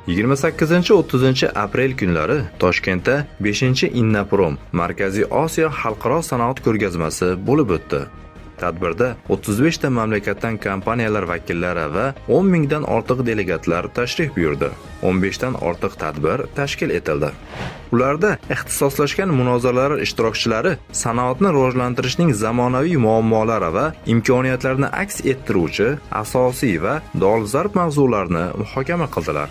28-30 aprel kunlari Toshkentda 5-Innaprom Markaziy Osiyo xalqaro sanoat ko'rgazmasi bo'lib o'tdi. Tadbirda 35 ta mamlakatdan kompaniyalar vakillari va 10 mingdan ortiq delegatlar tashrif buyurdi. 15 dan ortiq tadbir tashkil etildi. Ularda ixtisoslashgan munozaralar ishtirokchilari sanoatni rivojlantirishning zamonaviy muammolari va imkoniyatlarini aks ettiruvchi asosiy va dolzarb mavzularni muhokama qildilar.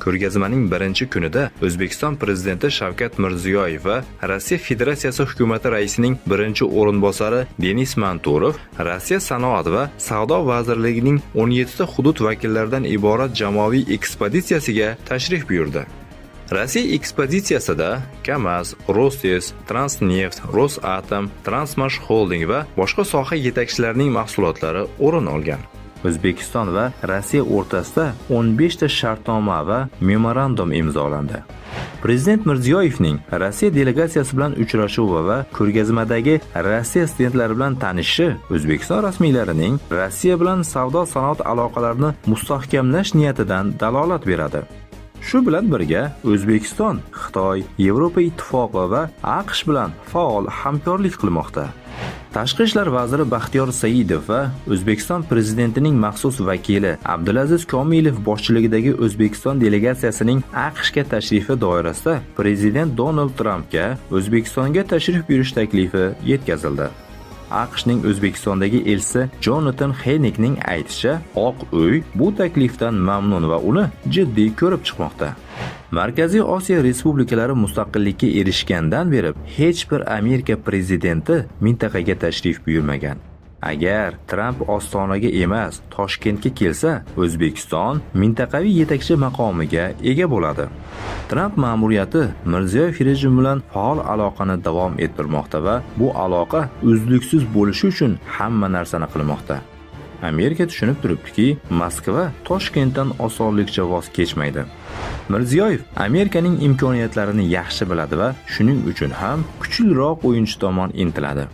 Ko'rgazmaning birinchi kunida O'zbekiston prezidenti Shavkat Mirziyoyev va Rossiya Federatsiyasi hukumati raisining birinchi o'rinbosari Denis Manturov Rossiya sanoat va savdo vazirligining 17 ta hudud vakillaridan iborat jamoaviy ekspeditsiyasiga tashrif buyurdi. Rossiya ekspeditsiyasida KAMAZ, Rostes, Transneft, Rosatom, Transmash Holding va boshqa soha yetakchilarining mahsulotlari o'rin olgan. O'zbekiston va Rossiya o'rtasida 15 ta shartnoma va memorandum imzolandi. Prezident Mirziyoyevning Rossiya delegatsiyasi bilan uchrashuvi va ko'rgazmadagi Rossiya studentlari bilan tanishishi O'zbekiston rasmiylarining Rossiya bilan savdo-sanoat aloqalarini mustahkamlash niyatidan dalolat beradi. Shu bilan birga O'zbekiston, Xitoy, Yevropa Ittifoqi va AQSh bilan faol hamkorlik qilmoqda. Tashqi ishlar vaziri Baxtiyor Saidov va O'zbekiston prezidentining maxsus vakili Abdulaziz Komilov boshchiligidagi O'zbekiston delegatsiyasining AQShga tashrifi doirasida prezident Donald Trampga O'zbekistonga tashrif buyurish taklifi yetkazildi. AQShning O'zbekistondagi elchisi Jonathan Hennickning aytishicha, Oq uy bu taklifdan mamnun va uni jiddiy ko'rib chiqmoqda. Markaziy Osiyo respublikalari mustaqillikka erishgandan beri hech bir Amerika prezidenti mintaqaga tashrif buyurmagan. Agar Tramp Ostonaga emas, Toshkentga kelsa, O'zbekiston mintaqaviy yetakchi maqomiga ega bo'ladi. Tramp ma'muriyati Mirziyoyev rejimi bilan faol aloqani davom ettirmoqda va bu aloqa uzluksiz bo'lishi uchun hamma narsani qilmoqda. Amerika tushunib turibdiki, Moskva Toshkentdan osonlikcha voz kechmaydi. Mirziyoyev Amerikaning imkoniyatlarini yaxshi biladi va shuning uchun ham kuchliroq o'yinchi tomon intiladi.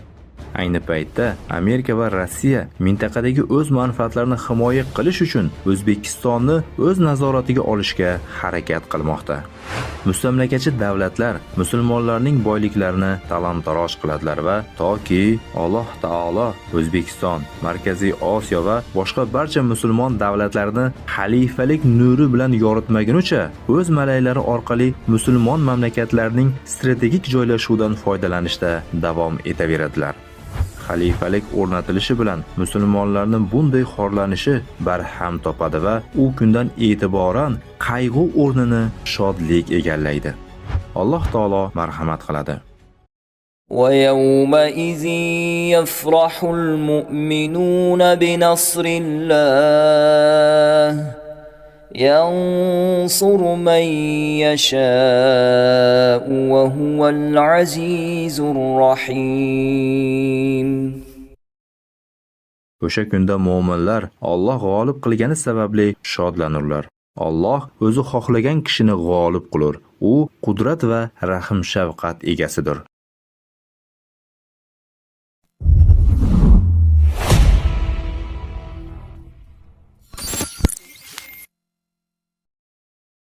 Ayni paytda Amerika va Rossiya mintaqadagi o'z manfaatlarini himoya qilish uchun O'zbekistonni o'z nazoratiga olishga harakat qilmoqda. Mustamlakachi davlatlar musulmonlarning boyliklarini talon-taroj qiladilar va toki Alloh taolo O'zbekiston, Markaziy Osiyo va boshqa barcha musulmon davlatlarini xalifalik nuri bilan yoritmagunicha o'z malaylari orqali musulmon mamlakatlarning strategik joylashuvidan foydalanishda davom etaveradilar. Xalifalik o'rnatilishi bilan musulmonlarning bunday xorlanishi barham topadi va u kundan e'tiboran qayg'u o'rnini shodlik egallaydi. Alloh taolo marhamat qiladi. وَيَوْمَئِذٍ يَفْرَحُ الْمُؤْمِنُونَ بِنَصْرِ اللَّهِ يَنصُرُ مَن يَشَاءُ وَهُوَ الْعَزِيزُ الرَّحِيمُ. O'sha kunda mu'minlar Alloh g'olib qilgani sababli shodlanurlar. Alloh o'zi xohlagan kishini g'olib qilur. U qudrat va rahm shafqat egasidir.